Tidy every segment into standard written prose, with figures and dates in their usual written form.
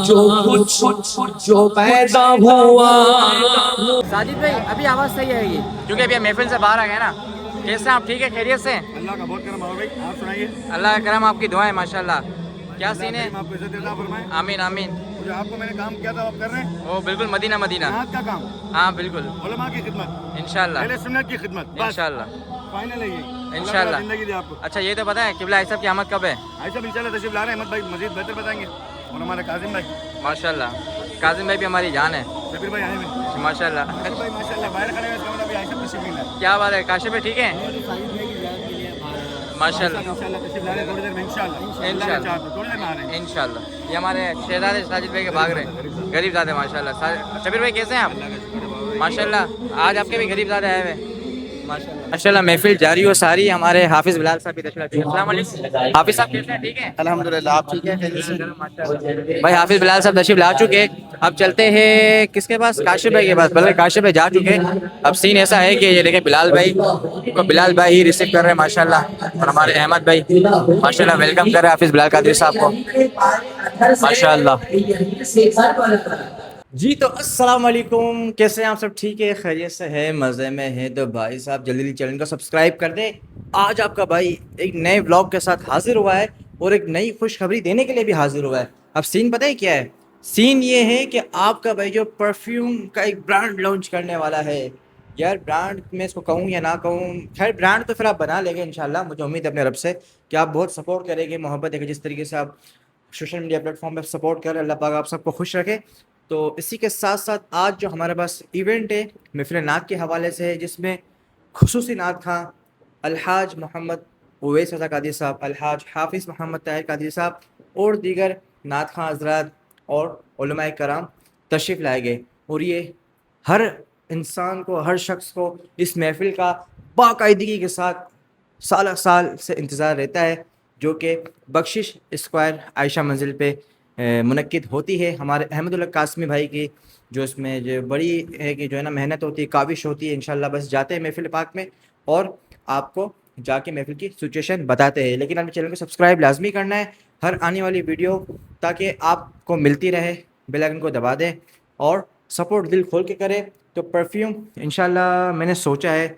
जो कुछ जो पैदा हुआ। साजिद भाई अभी आवाज़ सही आएगी क्योंकि अभी हम महफिल से बाहर आ गए ना। कैसे आप ठीक है, खैरियत से? अल्लाह का बहुत करम है भाई, आप सुनाइए। अल्लाह का करम, आपकी दुआएं माशाल्लाह। क्या सीन है? आपको इज्जत अता फरमाए। आमीन आमीन। जो आपको मैंने काम किया था आप कर रहे हैं, ओ बिल्कुल, मदीना मदीना। हाथ का काम, हाँ बिल्कुल, उलमा की खिदमत, इंशाल्लाह अहले सुन्नत की खिदमत, बस इंशाल्लाह फाइनल है ये। इंशाल्लाह। जिंदगी दे आपको। अच्छा ये तो पता है किबला साहब की आमद कब है? ऐसा इंशाल्लाह तशरीफ ला रहे हैं, अहमद भाई मजीद बेहतर बताएंगे। और हमारे काजिम भाई, माशाल्लाह, काजिम भाई भी हमारी जान है शबीर भाई आए हुए। माशाल्लाह। भाई माशाल्लाह बाहर खड़े हैं, इसका मतलब अभी ऐसा तशरीफ मिला है। क्या बात है, काशिफ है ठीक है माशाल्लाह इंशाल्लाह तशरीफ ला रहे हैं थोड़ी देर में, इंशाल्लाह इंशाल्लाह थोड़ी देर में आ रहे हैं। इंशाल्लाह। ये हमारे शहजादे साजिद भाई के भाग रहे हैं, गरीब ज़ादे माशाल्लाह। शबीर भाई कैसे हैं आप? माशाल्लाह, आज आपके भी गरीब ज़ादे आए हुए माशाल्लाह। महफिल जारी हो सारी। हमारे हाफिज़ बिलाल साहब भी तशरीफ लाए। अस्सलाम वालेकुम। हाफिज़ साहब कैसे हैं, ठीक है? अल्हम्दुलिल्लाह, आप ठीक है? भाई हाफिज़ बिलाल साहब तशरीफ ला चुके। अब चलते हैं किसके पास? काशिफ भाई के पास। बल्कि काशिफ भाई जा चुके। अब सीन ऐसा है कि ये देखें बिलाल भाई को बिलाल भाई ही रिसीव कर रहे हैं माशाल्लाह। और हमारे अहमद भाई माशाल्लाह वेलकम कर रहे हैं हाफिज़ बिलाल कादरी साहब को माशाल्लाह। जी तो अस्सलाम वालेकुम, कैसे हैं आप सब? ठीक है, खैरियत से है, मज़े में है? तो भाई साहब जल्दी जल्दी चैनल को सब्सक्राइब कर दें। आज आपका भाई एक नए व्लॉग के साथ हाजिर हुआ है और एक नई खुशखबरी देने के लिए भी हाजिर हुआ है। अब सीन पता है क्या है? सीन ये है कि आपका भाई जो परफ्यूम का एक ब्रांड लॉन्च करने वाला है। यार ब्रांड मैं इसको कहूँ या ना कहूँ, खैर ब्रांड तो फिर आप बना लेंगे इंशाल्लाह। मुझे उम्मीद है अपने रब से कि आप बहुत सपोर्ट करेंगे, मोहब्बत देंगे। जिस तरीके से आप सोशल मीडिया प्लेटफॉर्म पर सपोर्ट करें, अल्लाह पाक आप सबको खुश रखे। तो इसी के साथ साथ आज जो हमारे पास इवेंट है महफिल नात के हवाले से है, जिसमें खुसूसी नात खां अलहाज मोहम्मद उवैस रज़ा कादरी साहब, अलहाज हाफिज़ मोहम्मद ताहिर कादरी साहब और दीगर नात खां हज़रात और उलमाए कराम तशरीफ़ लाए गए। और ये हर इंसान को, हर शख्स को इस महफिल का बाकायदगी के साथ साल साल से इंतज़ार रहता है, जो कि बख्शिश स्क्वायर आयशा मंजिल पे मुनक्किद होती है। हमारे अहमदुल्ला कासमी भाई की जो इसमें जो बड़ी है कि जो है ना मेहनत होती है, काविश होती है। इंशाल्लाह बस जाते हैं महफिल पाक में और आपको जाके महफिल की सिचुएशन बताते हैं। लेकिन आपने चैनल को सब्सक्राइब लाजमी करना है हर आने वाली वीडियो, ताकि आपको मिलती रहे। बेल आइकन को दबा दें और सपोर्ट दिल खोल के करें। तो परफ्यूम इंशाल्लाह मैंने सोचा है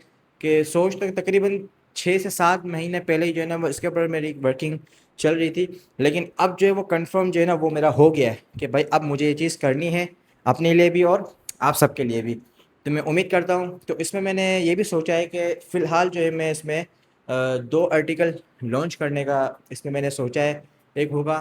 कि सोच तो तकरीबन 6 से 7 महीने पहले ही जो है ना वो इसके ऊपर मेरी वर्किंग चल रही थी। लेकिन अब जो है वो कंफर्म जो है ना वो मेरा हो गया है कि भाई अब मुझे ये चीज़ करनी है, अपने लिए भी और आप सबके लिए भी। तो मैं उम्मीद करता हूँ। तो इसमें मैंने ये भी सोचा है कि फ़िलहाल जो है मैं इसमें 2 आर्टिकल लॉन्च करने का इसमें मैंने सोचा है। एक होगा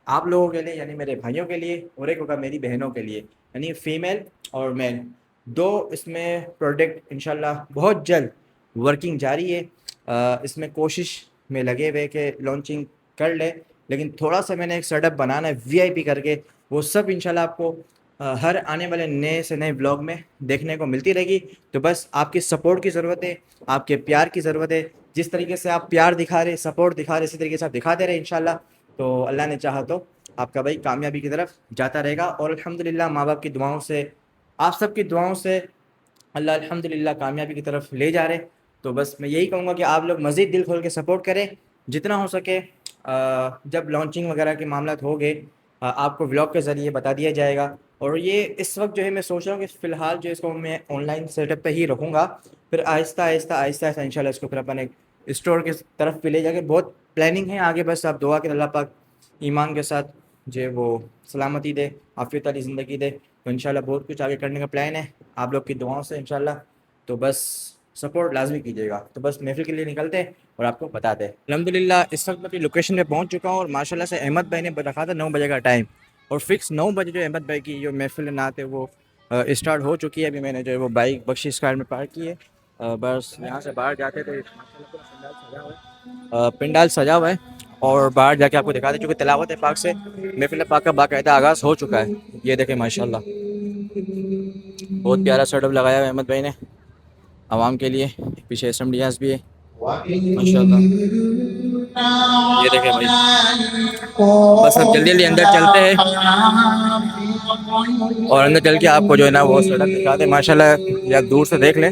आप लोगों के लिए यानी मेरे भाइयों के लिए, और एक होगा मेरी बहनों के लिए यानी फ़ीमेल और मेल। 2 इसमें प्रोडक्ट इंशाल्लाह बहुत जल्द वर्किंग जारी है। इसमें कोशिश में लगे हुए कि लॉन्चिंग कर ले, लेकिन थोड़ा सा मैंने एक सेटअप बनाना है वीआईपी करके। वो सब इंशाल्लाह आपको हर आने वाले नए से नए ब्लॉग में देखने को मिलती रहेगी। तो बस आपकी सपोर्ट की ज़रूरत है, आपके प्यार की ज़रूरत है। जिस तरीके से आप प्यार दिखा रहे, सपोर्ट दिखा रहे, इसी तरीके से आप दिखाते रहे इंशाल्लाह। तो अल्लाह ने चाहा तो आपका भाई कामयाबी की तरफ जाता रहेगा। और अल्हम्दुलिल्लाह माँ बाप की दुआओं से, आप सबकी दुआओं से अल्लाह अल्हम्दुलिल्लाह कामयाबी की तरफ ले जा रहे। तो बस मैं यही कहूँगा कि आप लोग मज़ीद दिल खोल के सपोर्ट करें जितना हो सके। जब लॉन्चिंग वगैरह के मामला हो गए आपको व्लॉग के ज़रिए बता दिया जाएगा। और ये इस वक्त जो है मैं सोच रहा हूँ कि फ़िलहाल जो इसको मैं ऑनलाइन सेटअप पे ही रखूँगा, फिर आहिस्ता आहिस्ता आहिस्ता आहिस्ता इंशाल्लाह इसको फिर अपन एक स्टोर के तरफ भी ले जाके बहुत प्लानिंग है आगे। बस आप दुआ के अल्लाह पाक ईमान के साथ जो वो सलामती दे, आफियत वाली ज़िंदगी दे। तो इंशाल्लाह बहुत कुछ आगे करने का प्लान है आप लोग की दुआओं से इंशाल्लाह। तो बस सपोर्ट लाजमी कीजिएगा। तो बस महफिल के लिए निकलते हैं और आपको बताते हैं। अल्हम्दुलिल्लाह इस वक्त मैं अपनी लोकेशन पे पहुंच चुका हूँ और माशाल्लाह से अहमद भाई ने रखा था 9 बजे का टाइम, और फिक्स 9 बजे जो अहमद भाई की जो महफिल नात है वो स्टार्ट हो चुकी है। अभी मैंने जो है वो बाइक बख्शी स्क्वायर में पार्क की है। बस यहाँ से बाहर जाते थे, पंडाल सजा हुआ है और बाहर जाके आपको दिखा दे चूँकि तिलावत पाक से महफिल पाक का बाकायदा आगाज़ हो चुका है। ये देखें माशाल्लाह बहुत प्यारा सेटअप लगाया है अहमद भाई ने आवाम के लिए। पीछे एसएमडीएस भी है माशाल्लाह। ये देखें भाई, बस अब जल्दी जल्दी अंदर चलते हैं और अंदर चल के आपको जो है ना वो सड़क दिखाते हैं माशाल्लाह। या दूर से देख लें,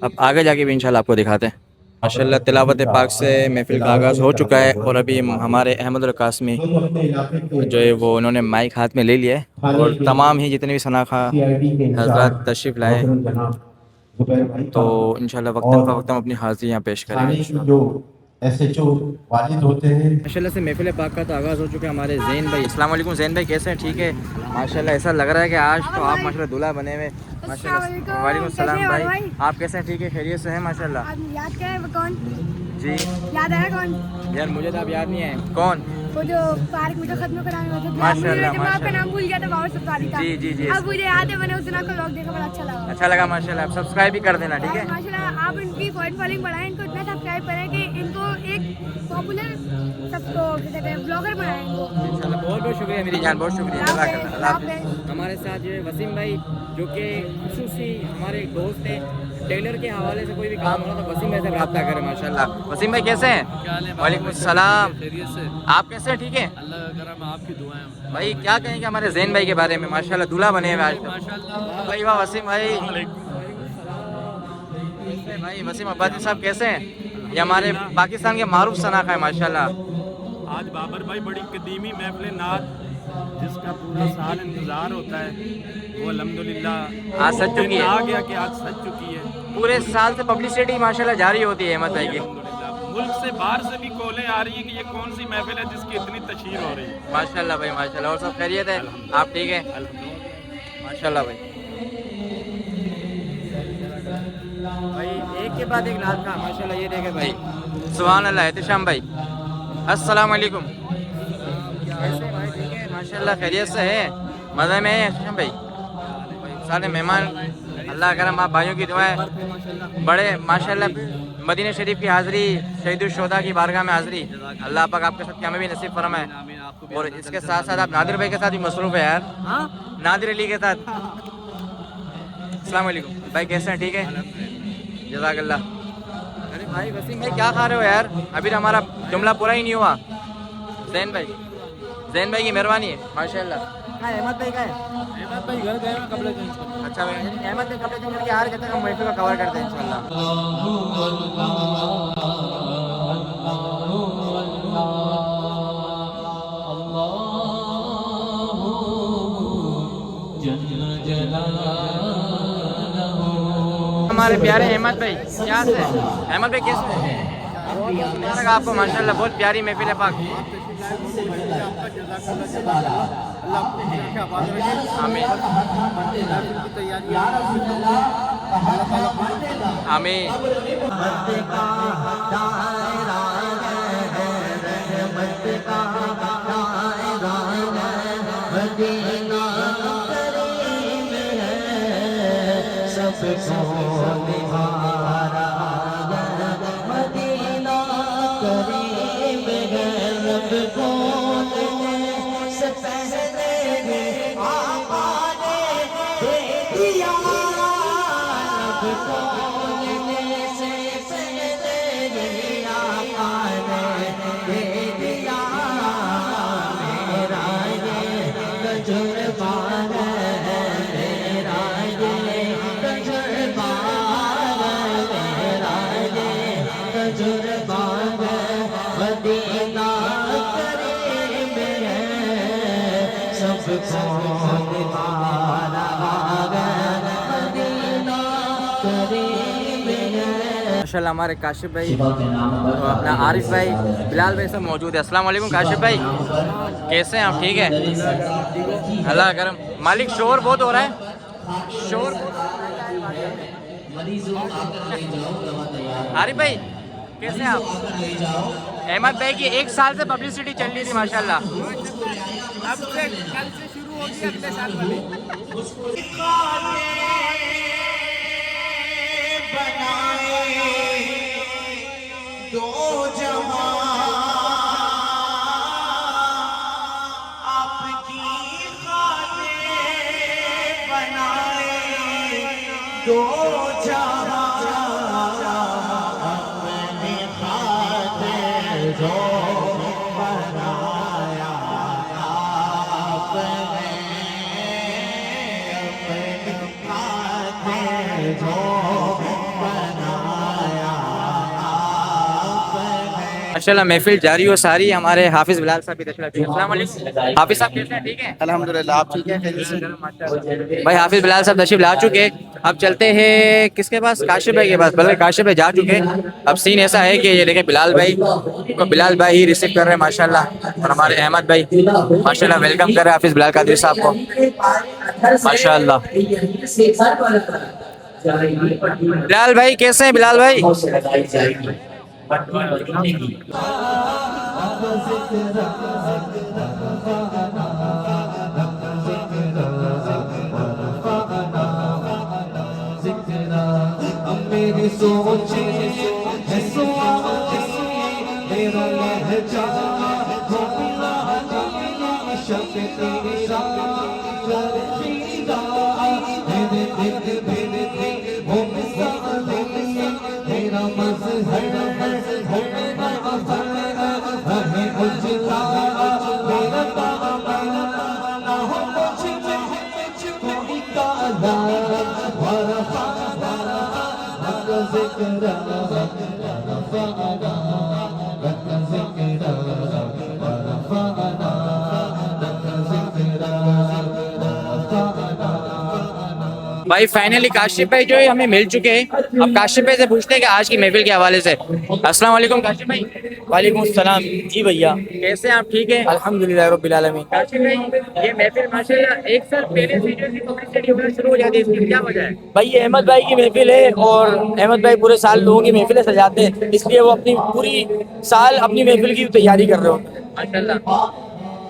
अब आगे जाके भी इंशाल्लाह आपको दिखाते हैं। माशाल्लाह तिलावत पाक से महफिल का आगाज़ हो चुका है और अभी हमारे अहमद और कासमी जो है वो उन्होंने माइक हाथ में ले लिया है और तमाम ही जितने भी सनाखा हजरत तशरीफ़ लाए तो इंशाल्लाह वक्तन फ़वक्तन अपनी हाज़िरी यहाँ पेश करेंगे। जो SHO वालिद होते हैं। माशाल्लाह से महफिल पाक का तो आगाज़ हो चुका है। हमारे ज़ैन भाई, अस्सलाम वालेकुम ज़ैन भाई, कैसे हैं? ठीक है माशाल्लाह। ऐसा लग रहा है कि आज तो आप माशाल्लाह दूल्हा बने हुए। माशाल्लाह। वालेकुम सलाम भाई, आप कैसे हैं? ठीक है, खैरियत से हैं माशाल्लाह। याद क्या है वो कौन जी याद आया कौन यार मुझे तो अब याद नहीं है कौन। वो जो पार्क में जो खत्म कराने वाले थे माशाल्लाह, मैं आपका नाम भूल गया था बाबर सत्तारी था। जी, जी, जी। अब मुझे याद है, मैंने उस दिन आपका व्लॉग देखा, बड़ा अच्छा लगा। अच्छा लगा माशाल्लाह। आप सब्सक्राइब भी कर देना, ठीक है। माशाल्लाह आप इनकी फॉलोइंग फॉलोइंग बढ़ाएं, इनको इतना सब्सक्राइब करें कि इनको एक पॉपुलर सबको क्या कहते हैं ब्लॉगर बनाएं इनको। इंशाल्लाह। बहुत बहुत शुक्रिया मेरी जान, बहुत शुक्रिया। अल्लाह जज़ाकल्लाह। हाफ़िज़, अल्लाह अल्लाह हाफ़िज़। हमारे साथ जो है वसीम भाई, जो कि खुसूसी हमारे एक दोस्त हैं, टेलर के हवाले से कोई भी काम हो रहा तो वसीम भाई से रब्ता करें माशाल्लाह। वसीम भाई कैसे हैं? वालेकुम सलाम। आप कैसे हैं? ठीक है अल्लाह का करम, आपकी दुआएं। भाई। क्या कहेंगे हमारे ज़ैन भाई के बारे में? माशाल्लाह दूल्हा बने हुए आज तो। माशाल्लाह। भाई वाह वसीम भाई। भाई वसीम अब्बासी साहब कैसे हैं? ये हमारे पाकिस्तान के मारूफ सनाखा है माशाल्लाह। आज बाबर भाई बड़ी कदीमी महफिल नात जिसका पूरा साल इंतज़ार होता है वो अल्हम्दुलिल्लाह आज सज चुकी है। आ गया कि आज सज चुकी है। पूरे साल से पब्लिसिटी माशाल्लाह जारी होती है अहमद भाई की। अल्हम्दुलिल्लाह मुल्क से बाहर से भी कॉलें आ रही हैं कि ये कौन सी महफिल है जिसकी इतनी तशहीर हो रही है। माशाल्लाह भाई माशाल्लाह। और सब खैरियत है? आप ठीक है माशाल्लाह भाई। भाई एक के बाद एक नात था माशाल्लाह। ये देखे भाई, सुभान अल्लाह। एहतिशाम भाई अस्सलाम वालेकुम, कैसे भाई? ठीक है माशाल्लाह, खैरियत से है, मज़े में है एहतिशाम भाई। सारे मेहमान अल्लाह करम, आप भाइयों की दुआएं बड़े माशाल्लाह। मदीना शरीफ की हाज़िरी, शहीदुल-शुहदा की बारगाह में हाज़िरी, अल्लाह पाक आपके साथ हमें भी नसीब फरमाए। और इसके साथ साथ आप नादिर भाई के साथ भी मसरूफ़ है यार। नादिर अली के साथ। अस्सलाम वालेकुम भाई, कैसे हैं? ठीक है जज़ाकल्लाह। अरे भाई वसीम भाई क्या खा रहे हो यार? अभी तो हमारा जुमला पूरा ही नहीं हुआ। ज़ैन भाई की मेहरबानी है माशाल्लाह। हाँ अहमद भाई का है? अहमद भाई घर गए हैं कपड़े चेंज करने। अच्छा भाई, अहमद भाई कपड़े चेंज करके आ रहे थे, हम महफिल का कवर करते हैं इंशाल्लाह। हमारे प्यारे अहमद भाई क्या से? अहमद भाई कैसे हैं? बहुत लगा आपको माशाल्लाह, बहुत प्यारी महफिल है पाक। आमीन आमीन। माशाल्लाह हमारे काशिफ भाई, तो अपना आरिफ भाई, बिलाल भाई सब मौजूद है। अस्सलाम वालेकुम काशिफ भाई, कैसे हैं आप? ठीक है अल्लाह करम। मालिक शोर बहुत हो रहा है, शोर। आरिफ भाई कैसे हैं आप? अहमद भाई की 1 साल से पब्लिसिटी चल रही थी माशाल्लाह। अब से कल से शुरू होगी अगले साल वाली। दो जवां आपकी खातिर बनाए, दो जवां अपनी खातिर जो बनाया आपने, अपनी खातिर जो बनाया आपने। माशाल्लाह महफिल जारी हो सारी। हमारे हाफिज बिलाल साहब भी तशरीफ लाए। अस्सलाम वालेकुम हाफिज साहब, कैसे हैं? ठीक है अल्हम्दुलिल्लाह, आप ठीक है? भाई। हाफिज बिलाल साहब तशरीफ ला चुके। अब चलते हैं किसके पास? काशिफ भाई के पास। बल्कि काशिफ भाई जा चुके। अब सीन ऐसा है कि ये देखें बिलाल भाई को बिलाल भाई ही रिसीव कर रहे हैं माशाल्लाह। और हमारे अहमद भाई माशाल्लाह वेलकम कर रहे हैं हाफिज बिलाल कादरी साहब को माशाल्लाह। बिलाल भाई कैसे हैं? बिलाल भाई मेरी सोच है मेरा लहजा हो पिला शब तेरा वो मेरा मज़हर है उजला मेरा ताना हो मुझ कोई काला भाई फाइनली काशिफ भाई जो है हमें मिल चुके हैं। अब काशिफ भाई से पूछते हैं कि आज की महफिल के हवाले से। अस्सलाम वालेकुम काशिफ भाई। वालेकुम सलाम जी भैया, कैसे हैं आप? ठीक है अल्हम्दुलिल्लाह रब्बिल आलमीन। काशिफ भाई ये महफिल माशाल्लाह एक साल पहले से जो है पब्लिसिटी होना शुरू हो जाती है, इसकी क्या वजह है? भाई ये अहमद भाई की महफिल है और अहमद भाई पूरे साल लोगों की महफिलें सजाते हैं, इसलिए वो अपनी पूरी साल अपनी महफिल की तैयारी कर रहे हो माशाल्लाह।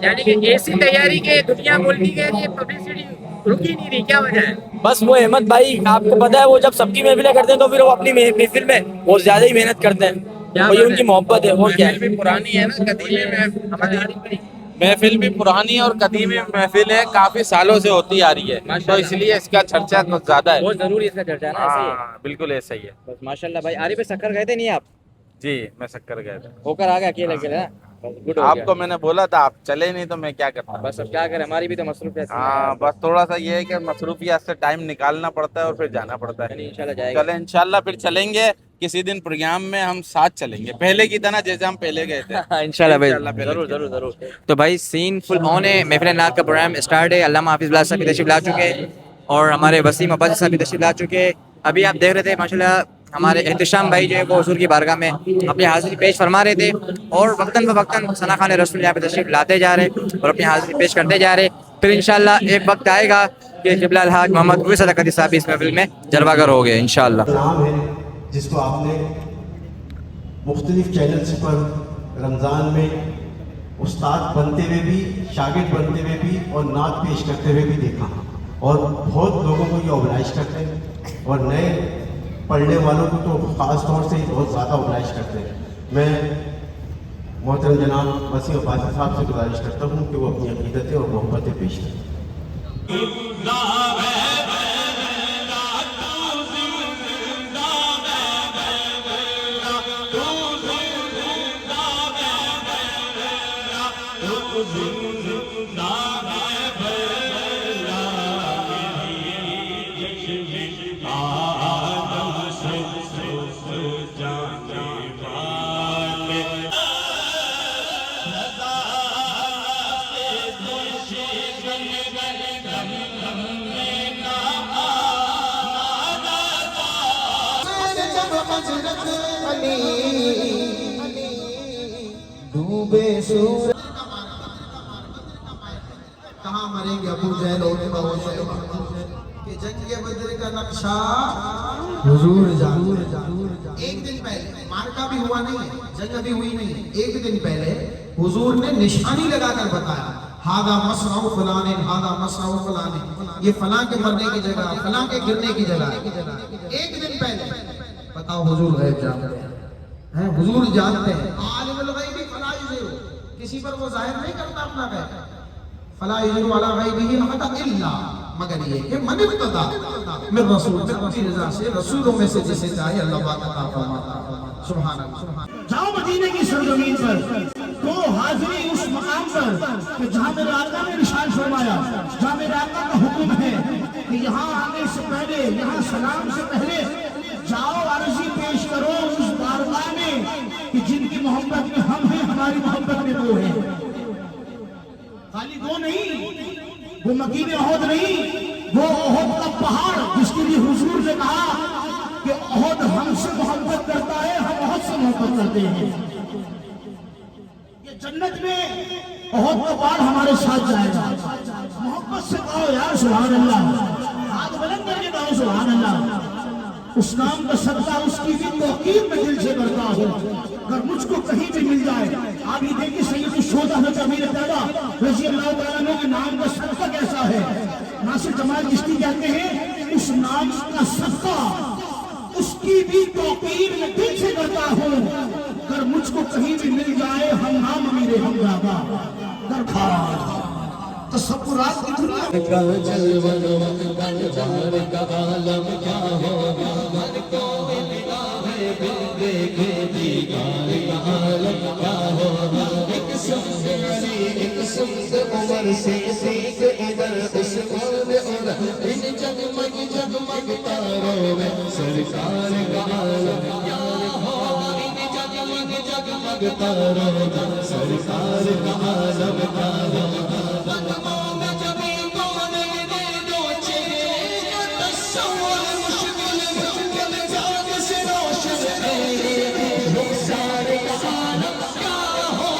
यानी कि ऐसी तैयारी के दुनिया बोलती है कि पब्लिसिटी रुकी नहीं रही, क्या वजह है? बस वो अहमद भाई आपको पता है वो जब सबकी महफिलें करते हैं तो फिर वो अपनी महफिल में वो ज्यादा ही मेहनत करते हैं, वही उनकी मोहब्बत है। और क्या है, पुरानी है ना, कदीमी हमारे महफिल भी पुरानी और कदीमी महफिल है, काफी सालों से होती आ रही है, तो इसलिए इसका चर्चा कुछ ज्यादा है। बहुत जरूरी इसका चर्चा है ना, ऐसे ही है। हाँ बिल्कुल ऐसा ही है। बस माशाल्लाह भाई। आरिफ पे शक्कर गए थे नहीं आप? जी मैं शक्कर गया था। होकर आ गया अकेले अकेले ना? बस गुड हो गया। आपको मैंने बोला था, आप चले नहीं तो मैं क्या करता। बस अब क्या करें, हमारी भी तो मसरूफियत है। हाँ बस थोड़ा सा ये है कि मसरूफियत से टाइम निकालना पड़ता है और फिर जाना पड़ता है। इंशाल्लाह जाएगा। चले इंशाल्लाह फिर चलेंगे किसी दिन प्रोग्राम में, हम साथ चलेंगे पहले की तरह जैसे हम पहले गए थे। इंशाल्लाह भाई पहले जरूर जरूर जरूर। तो भाई सीन फुल ऑन है। महफिल नात का प्रोग्राम स्टार्ट है। अल्लामा हाफिज बिलाल साहब भी तशरीफ ला चुके हैं और हमारे वसीम अब्बासी साहब भी तशरीफ ला चुके हैं। अभी आप देख रहे थे माशाल्लाह हमारे एहतशाम भाई जो है वो हुजूर की बारगाह में अपनी हाजिरी पेश फरमा रहे थे और वक्तन फ़वक्तन सना खान रसूल यहाँ पे तशरीफ लाते जा रहे और अपनी हाजिरी पेश करते जा रहे। फिर इंशाल्लाह एक वक्त आएगा कि क़िबला अलहाज मोहम्मद उवैस अल-क़दी साहब इस महफिल में जलवागर हो गए इंशाल्लाह। नाम है जिसको आपने मुख्तलिफ चैनल्स पर रमज़ान में उस्ताद बनते हुए भी, शागिर्द बनते हुए भी और नात पेश करते हुए भी देखा और बहुत लोगों को ये ऑर्गेनाइज करते हैं और नए पढ़ने वालों को तो ख़ास तौर से बहुत ज़्यादा ऑर्गेनाइज करते हैं। मैं मोहतरम जनाब वसीम अब्बासी साहब से गुजारिश करता हूँ कि वो अपनी अक़ीदतें और मोहब्बतें पेश करें। डूबे सूरज कहाँ मरेंगे अबू जहल और कि जंग बदर का नक्शा हुजूर एक दिन पहले मार्का भी हुआ नहीं है, जंग भी हुई नहीं है, एक दिन पहले हुजूर ने निशानी लगाकर बताया हादा मसराउ फलाने, हादा मसराउ फलाने, ये फलां के मरने की जगह, फलां के गिरने की जगह। एक दिन पहले बताओ हुजूर गैब जानते हैं, हुजूर जानते हैं। आलिमुल गैबी फला युज़हिरु, किसी पर वो जाहिर नहीं करता अपना गैब। फला युज़हिरु अला गैबिही अहदा इल्ला, मगर ये कि मन इब्तदा मिन रसूल, अपनी रज़ा से रसूलों में से जिसे चाहे अल्लाह पाक अता फरमाता है। सुभान अल्लाह। जाओ मदीने की सरजमीन पर तो हाजिरी उस मकाम पर कि जहाँ मेरे आका ने निशान फरमाया, जहाँ मेरे आका का हुक्म है कि यहाँ आने से पहले, यहाँ सलाम से पहले जाओ अर्जी पेश करो उस बारगाह में कि जिनकी मोहब्बत में हमारी मोहब्बत में दो हैं, खाली दो नहीं, वो मकीन ओहद नहीं, वो ओहद का पहाड़ जिसके लिए हुजूर ने कहा कि ओहद हमसे मोहब्बत करता है, हम ओहद से मोहब्बत करते हैं। ये जन्नत में ओहद का पहाड़ हमारे साथ जाएगा। मोहब्बत से कहो यार सुभान अल्लाह, हाथ बुलंद करके कहो सुभान अल्लाह। उस नाम का सदका उसकी भी तौकीर में दिल से करता हूँ। अगर मुझको कहीं भी मिल जाए, आप ये देखिए सैयद शोधा अमीर पैदा रज़ी अल्लाह तआला अन्हु के नाम का सदका कैसा है। नासिर जमाल चिश्ती कहते हैं उस नाम का सदका उसकी भी तौकीर में दिल से करता हूँ। अगर मुझको कहीं भी मिल जाए हम नाम अमीर हमजा दरबार तसव्वुरात की दुनिया उमर से सीख इधर उस्मान और इन जगमग जगमग तारों में सरकार का आलम क्या हो। इन जगमग जगमग तारों में सरकार का आलम क्या हो। कदमों में जभी कोने में दो चेहरे तस्वीर मुश्किल मुश्किल जाग से रोशन है सारे का आलम क्या हो।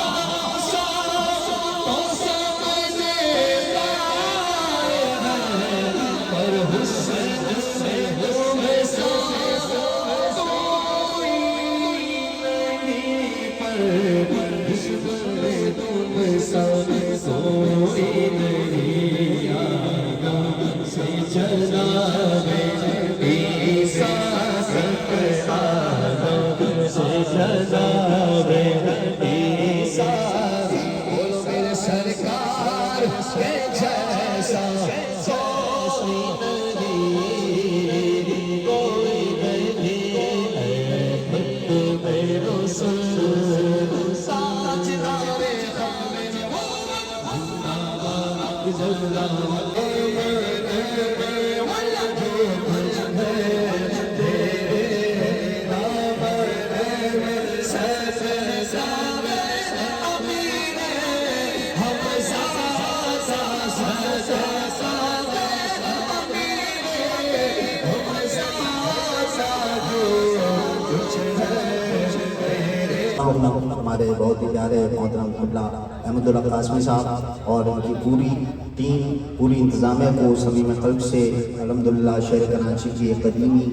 हमारे बहुत ही प्यारे मोहतरम क़िबला अहमदुल्ला कासमी साहब और उनकी पूरी टीम, पूरी इंतज़ामिया को समीम क़ल्ब से अल्हम्दुलिल्लाह शहर कराची की कदीमी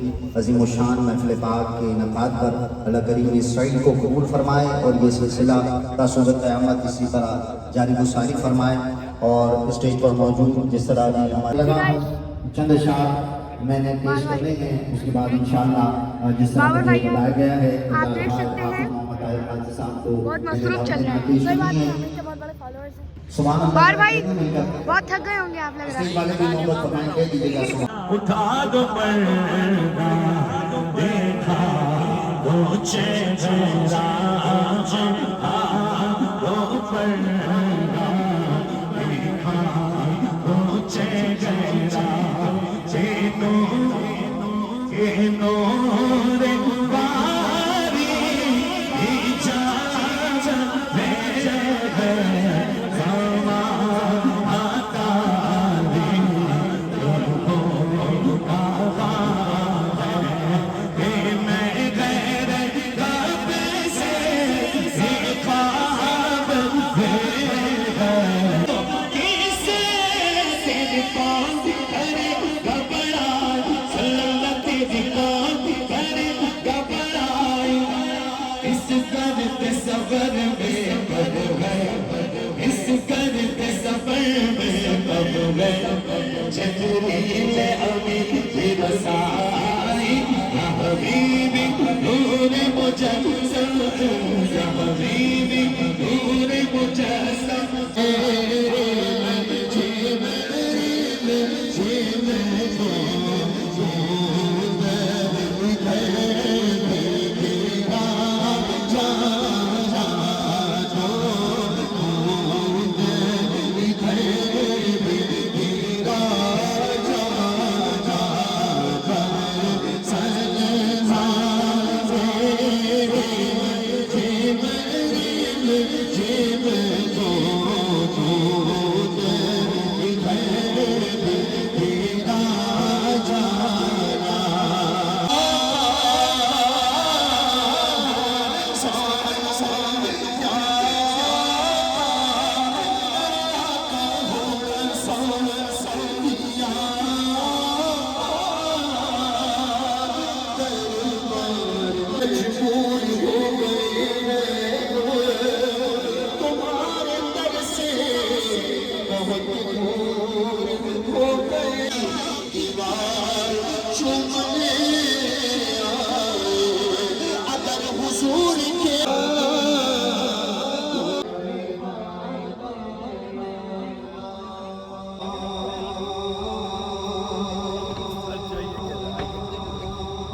अज़ीम शान महफ़िल पाक के इनेकाद पर अल्लाह करीम इस साइड को कबूल फरमाए और ये सिलसिला तासुब क़यामत इसी तरह जारी गुसारी फरमाए। और स्टेज पर मौजूद जिस तरह की हमारे लगा चंद शार मैंने पेश करने हैं, उसके बाद इंशाअल्लाह जिस तरह मुझे बुलाया गया है आप देख सकते हैं बहुत मसरूफ चल रहा है। कोई बात नहीं, हमें तो बहुत बड़े फॉलोअर्स हैं। बार भाई बहुत थक गए होंगे आप लग रहा है। उठा दो पर्दा देखा दो चेहरा दो पर्दा देखा दो चेहरा जेब को दूध इधर तेरा जाना मजबूर हो गए तुम्हारे दर से बहुत दूर हो गए दीवार चुमने आए अगर हुजूर के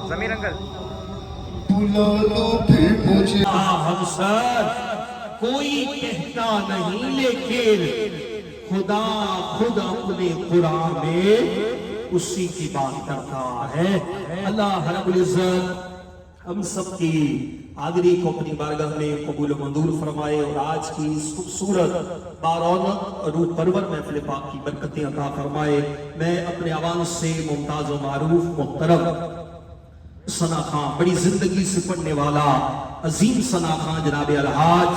जमीर अंकल बुला लो फिर मुझे हम सर कोई कहता नहीं लेकिन खुदा खुद अपने कुरान में उसी की बात करता है। अल्लाह रब्बुल इज्जत हम सब की हाजिरी को अपनी बारगाह में कबूल मंजूर फरमाए और आज की इस खूबसूरत बारौनक और रूह परवर महफिल पाक की बरकतें अता फरमाए। मैं अपने आवाम से मुमताज व मारूफ मुहतरम सना खां, बड़ी जिंदगी से पढ़ने वाला अजीम सना खां जनाब अलहाज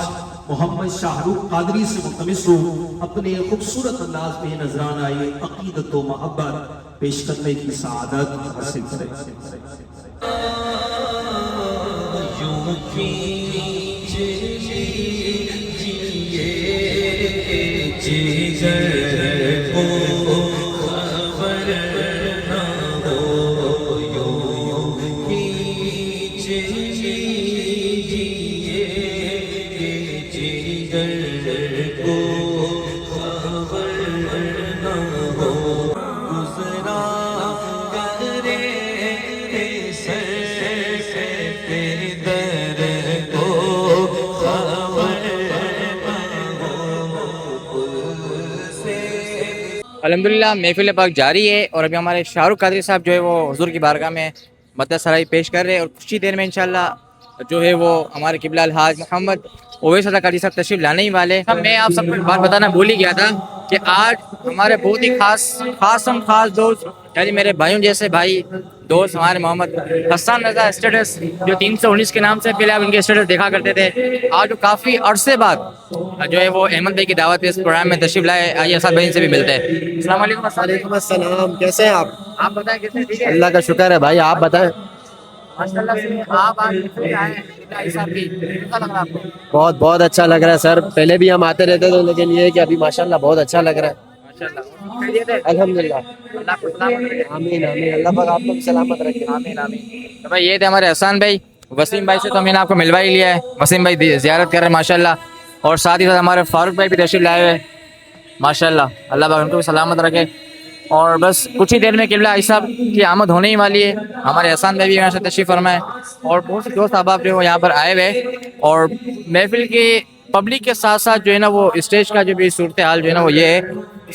मोहम्मद शाहरुख कादरी से मुल्तमिस हूं अपने खूबसूरत अंदाज में नजराना आए अकीदत व मोहब्बत पेश करने की सआदत हासिल करें। अल्हम्दुलिल्लाह महफिल पाक जारी है और अभी हमारे शाहरुख कादरी साहब जो है वो हुजूर की बारगाह में मदद सराई पेश कर रहे हैं और कुछ ही देर में इंशाल्लाह जो है वो हमारे किबला अलहाज मोहम्मद ओवैस अता कादरी साहब तशरीफ लाने ही वाले। मैं आप सबको एक बात बताना भूल ही गया था कि आज हमारे बहुत ही खास दोस्त यानी मेरे भाइयों जैसे भाई दोस्त हमारे मोहम्मद हसन रजा स्टेटस जो 319 के नाम से पहले आप इनके स्टेटस देखा करते थे, आज वो काफ़ी अरसे बाद जो है वो अहमद भाई की दावत इस प्रोग्राम में तशरीफ लाए। आइए असद भाई से भी मिलते हैं। अस्सलाम वालेकुम। अस्सलाम, कैसे हैं आप? आप बताएं कैसे? ठीक है, अल्लाह का शुक्र है भाई, आप बताएं। माशाल्लाह से आप आज महफिल आए हैं किबला साहब की, कैसा लग रहा है आपको? बहुत बहुत अच्छा लग रहा है सर, पहले भी हम आते रहते थे लेकिन ये है कि अभी माशाल्लाह बहुत अच्छा लग रहा है। अल्हम्दुलिल्लाह, आमीन आमीन, अल्लाह पाक आपको भी सलामत रखे। आमीन आमीन। तो भाई ये थे हमारे हसन भाई। वसीम भाई से तो मैंने आपको मिलवा ही लिया है, वसीम भाई ज़ियारत कर रहे हैं माशाल्लाह, और साथ ही साथ हमारे फारूक भाई भी तशरीफ लाए हुए माशाल्लाह, अल्लाह पाक उनको भी सलामत रखे। और बस कुछ ही देर में किबला साहब की आमद होने ही वाली है। हमारे हसन भाई भी यहाँ से तशरीफ़ फरमाए और बहुत से दोस्त अहबाब जो यहाँ पर आए हुए और महफिल के पब्लिक के साथ साथ जो है ना वो स्टेज का जो भी सूरत हाल जो है ना वो ये है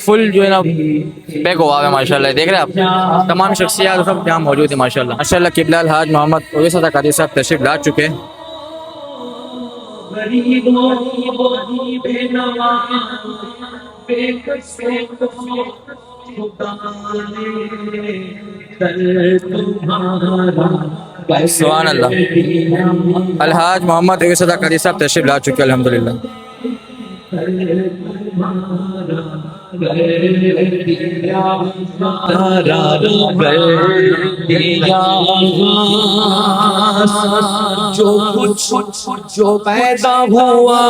फुल जो है ना बैक हुआ है माशाल्लाह। देख रहे हैं आप तमाम शख्सियत सब यहाँ मौजूद है माशाल्लाह। माशाल्लाह किबला अलहाज मोहम्मद ओवैस अता कादरी साहब तशरीफ ला चुके हैं। सुभान अल्लाह। अलहाज मोहम्मद ओवैस अता कादरी साहब तशरीफ ला चुके हैं अल्हम्दुलिल्लाह। जो कुछ जो पैदा हुआ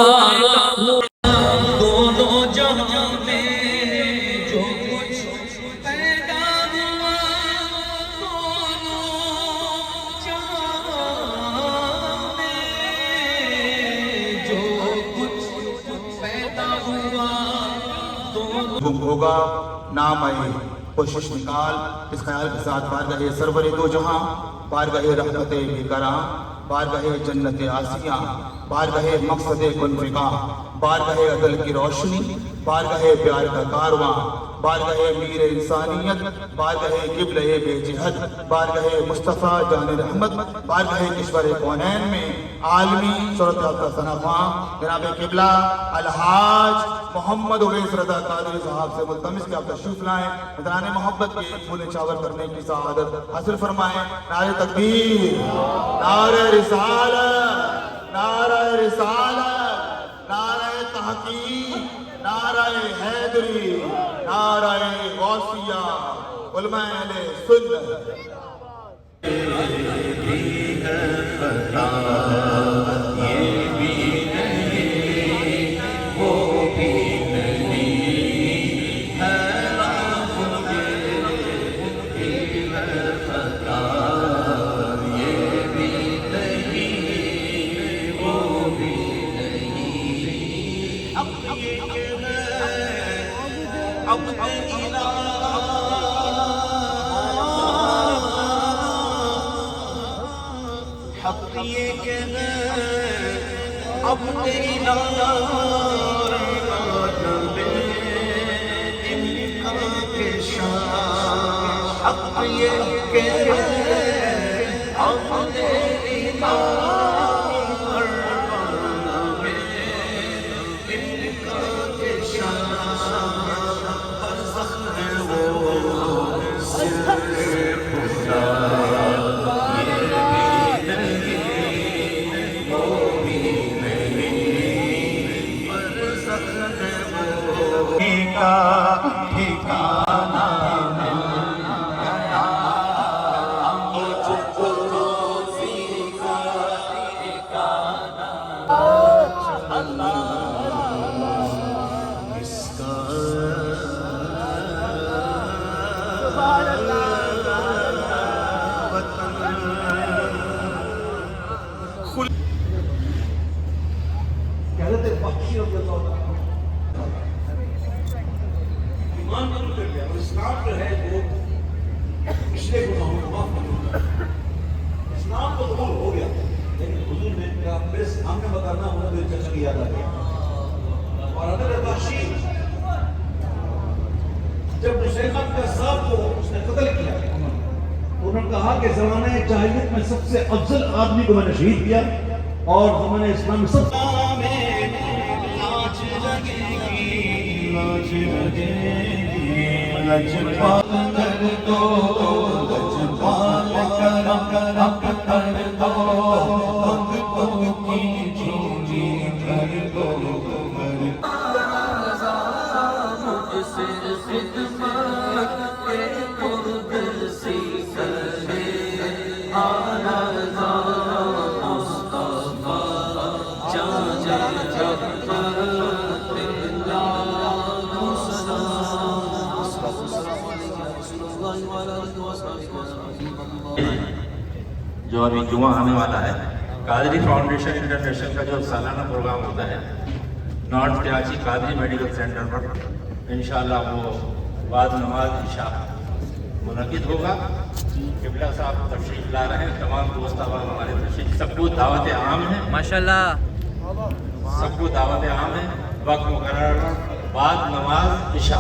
दोनों जहां में, जो कुछ पैदा हुआ दोनों जहां में, जो कुछ पैदा हुआ गुम होगा नाम आए कोशिश निकाल इस ख्याल के साथ बारगाहे सरवरे दो जहां, बारगाहे रहमते बेकरां, बारगाहे जन्नत आसियां, बारगाहे मकसद कुनफिका, बारगाहे अदल की रोशनी, बारगाहे प्यार का कारवां, बारगाहे मीर इंसानियत, बारगाहे क़िबले बेजिहद, बारगाहे मुस्तफ़ा जान रहमत, बारगाहे किश्वर कौनैन में आलमी शोहरत याफ्ता सनाख़्वां जनाब क़िबला अलहाज मोहम्मद उवैस रज़ा क़ादरी साहब से मुल्तमिस कि आप तशरीफ़ लाएँ, नज़राने मोहब्बत के फूल चावल करने की सआदत हासिल फरमाएँ। नारे तकबीर, नारे रिसालत, नारे रिसालत, नारे तहक़ीक़, नारे हैदरी, नारे गौसिया, उलमाए अहले सुन्नत। जब मुसैलम कज़्ज़ाब को उसने कत्ल किया, उन्होंने कहा कि ज़माने जाहिलियत में सबसे अफजल आदमी को मैंने शहीद किया और ज़माने इस्लाम में सब जो अभी जुमा आने वाला है, कादरी फाउंडेशन इंटरनेशनल का जो सालाना प्रोग्राम होता है north Karachi Qadri medical centre पर, इंशाअल्लाह वो बाद नमाज इशा मुनक़िद होगा। क़िबला साहब तशरीफ़ ला रहे हैं, तमाम दोस्त अहबाब हमारे तशरीफ़, सबको दावत आम है माशाल्लाह, सबको दावत आम है। वक्त मुकर्रर बाद नमाज इशा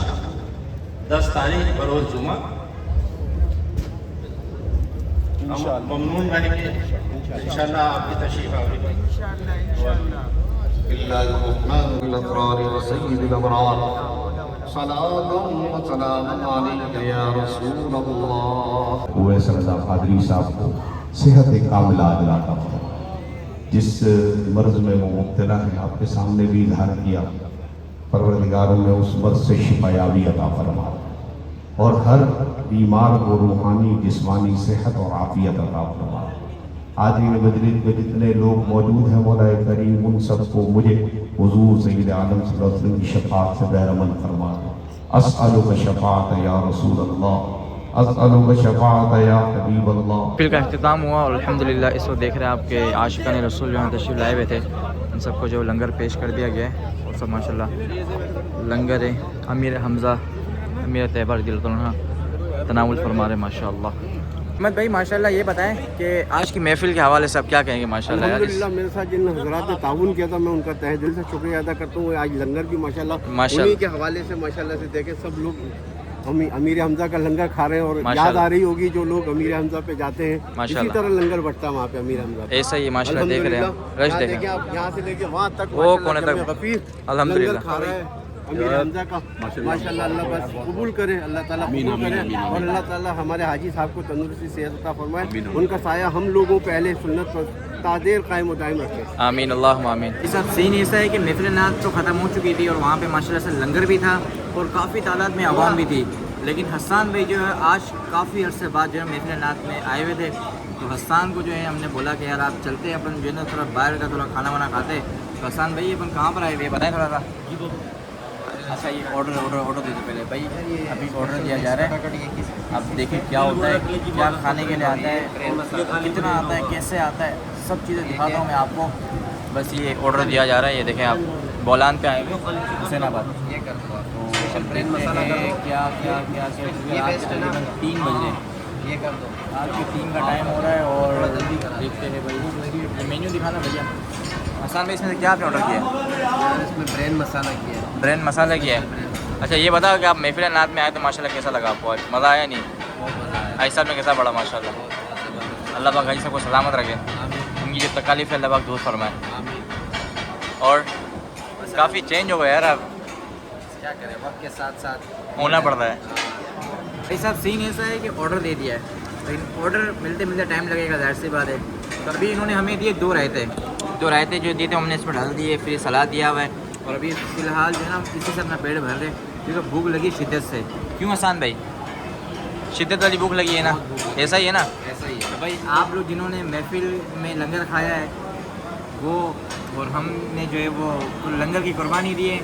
10 तारीख बरोज़ जुमा। ममनून रहेंगे इंशाअल्लाह आपकी तशरीफ़ आवेगी। उवैस रज़ा क़ादरी साहब को सेहत कामिला अता फरमाए। जिस मर्ज़ में वो मुब्तला है आपके सामने भी इज़हार किया, परवरदिगारों में उस मर्ज़ से शिफायाबी अता फरमाए और हर बीमार को रूहानी जिस्मानी सेहत और आफियत अता फरमाए। हाज़रीन मजलिस में जितने लोग मौजूद हैं मौला करीम उन सबको मुझे हुज़ूर सय्यद आलम सल्लल्लाहु अलैहि वसल्लम की शफ़ाअत से बहरमंद फरमा दो। अस्अलुका शफ़ाअत या रसूल अल्लाह, अस्अलुका शफ़ाअत या हबीब अल्लाह। फिर का अख्तिताम हुआ और अल्हम्दुलिल्लाह इस वक्त देख रहे हैं आपके आशिकान रसूल यहाँ तशरीफ़ लाए हुए थे, इन सबको जो लंगर पेश कर दिया गया है और सब माशाल्लाह लंगर है। अमीर हमज़ा अमीर तैयबा रज़ियल्लाहु अन्हा तनावुल फरमा रहे माशाल्लाह। अहमद भाई माशाल्लाह ये बताएं कि आज की महफिल के हवाले से आप क्या कहेंगे? माशाल्लाह अल्हम्दुलिल्लाह मेरे साथ जिन हज़रात ने ताउन किया था मैं उनका तहे दिल से शुक्रिया अदा करता हूँ। आज लंगर भी माशाल्लाह उन्हीं के हवाले से माशाल्लाह से देखे सब लोग हम अमीर हमजा का लंगर खा रहे हैं और याद माशाल्लाह। आ रही होगी जो लोग अमीर हमजा पे जाते हैं, इसी माशाल्लाह। तरह लंगर बढ़ता है वहाँ पे अमीर हमजा पे। ऐसा ही माशाल्लाह देख रहे हैं अल्हम्दुलिल्लाह। रश यहाँ देखें देखिए आप, यहाँ से लेके वहाँ तक वो माशाल्लाह कोने तक जमे गफीर अल्हम्दुलिल्लाह। लंगर खा रहे हैं अमीर हमजा का। माशाल्लाह अल्लाह बस कबूल करे, अल्लाह ताला कबूल करे और अल्लाह ताला हमारे हाजी साहब को तंदुरुस्ती सेहत अता फरमाए, उनका साया हम लोगों पे अहले सुन्नत पर तादेर कायम व दायम रखे। आमीन अल्लाहुम्मा आमीन। इस अब सीन ऐसा है कि महफिल नात तो ख़त्म हो चुकी थी और वहाँ पे माशाल्लाह से लंगर भी था और काफ़ी तादाद में आवाम भी थी, लेकिन हसन भाई जो है आज काफ़ी अरसे बाद जो है महफिल नात में आए हुए थे। तो हसन को जो है हमने बोला कि यार आप चलते हैं अपन जो है ना थोड़ा बाहर का थोड़ा खाना वाना खाते। तो हसन भाई अपन कहाँ पर आए हुए बताएं थोड़ा सा। अच्छा ये ऑर्डर दे दो पहले भाई, अभी ऑर्डर दिया जा रहा है। अब देखिए क्या होता है, क्या खाने के लिए आता है, कितना आता है, कैसे आता है, सब चीज़ें दिखाता हूँ मैं आपको। बस ये ऑर्डर दिया जा रहा है, ये देखें आप बोलान पे आए हुए हुसैनाबाद। ये कर दो तो ब्रेन मसाला क्या क्या क्या क्या तकरीबन 3 बजे ये कर दो। आज के 3 का टाइम हो रहा है और जल्दी देखते हैं भाई। ये मेन्यू दिखाना भैया। हसन भाई इसमें से क्या आपने ऑर्डर किया है? इसमें ब्रेन मसाला किया है। ब्रेन मसाला किया है। अच्छा ये बताओ कि आप महफिल नात में आए तो माशाल्लाह कैसा लगा आपको? आज मज़ा आया नहीं? ऐसा में कैसा पड़ा माशाल्लाह? अल्लाह पाक ऐसा को सलामत रखे, उनकी जो तकालीफ है अल्लाह पाक दूर फरमाए। और काफ़ी चेंज हो गया यार, अब क्या करें वक्त के साथ साथ होना पड़ता है। भाई साहब सीन ऐसा है कि ऑर्डर दे दिया है, लेकिन ऑर्डर मिलते मिलते टाइम लगेगा, जाहिर सी बात है। तो अभी इन्होंने हमें दिए 2 रायते जो दिए थे हमने इसमें डाल दिए, फिर सलाद दिया हुआ है और अभी फ़िलहाल जो है ना इसी से अपना पेट भर रहे क्योंकि भूख लगी शिद्दत से। क्यों हसन भाई? शिद्दत वाली भूख लगी है ना? ऐसा ही है ना? ऐसा ही है। तो भाई आप लोग जिन्होंने महफिल में लंगर खाया है वो और हमने जो है वो लंगर की कुर्बानी दी है।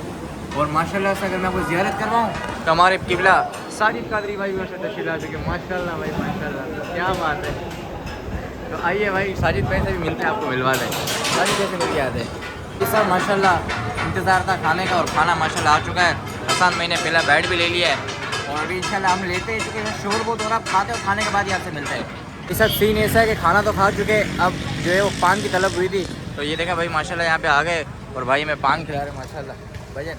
और माशाल्लाह से अगर मैं आपको ज़ियारत करवाऊँ तो हमारे किबला साजिद कादरी भाई तशरीफ़ ला चुके। माशाल्लाह भाई माशाल्लाह, क्या बात है। तो आइए भाई साजिद भाई से भी मिलते हैं, आपको मिलवा दें। साजिद भाई से मिल के आते हैं। ये सब माशाल्लाह इंतज़ार था खाने का और खाना माशाल्लाह आ चुका है। हसन भाई ने पहला बैठ भी ले लिया है और अभी इंशाल्लाह हम लेते हैं, क्योंकि शोर बहुत हो रहा है। खाते और खाने के बाद यहाँ से मिलते हैं। इस सब सीन ऐसा है कि खाना तो खा चुके, अब जो है वो पान की तलब हुई थी। तो ये देखें भाई माशाल्लाह यहाँ पे आ गए और भाई मैं पान खिला रहे माशाल्लाह। भजन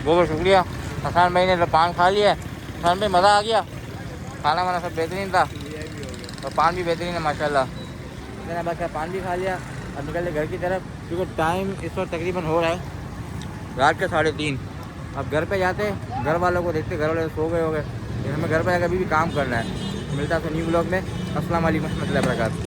बहुत बहुत शुक्रिया। हसन भाई ने तो पान खा लिया। हसन भाई मज़ा आ गया, खाना वाना सब बेहतरीन था और पान भी बेहतरीन है माशाल्लाह। मैंने बस पान भी खा लिया। अब निकलते घर की तरफ, क्योंकि टाइम इस वक्त तकरीबन हो रहा है रात के 3:30। अब घर पे जाते, घर वालों को देखते, घर वाले सो गए हो गए, हमें घर पे जाकर अभी भी काम करना है। मिलता है तो न्यू ब्लॉग में। अस्सलाम वालेकुम रहमतुल्लाहि व बरकातहू।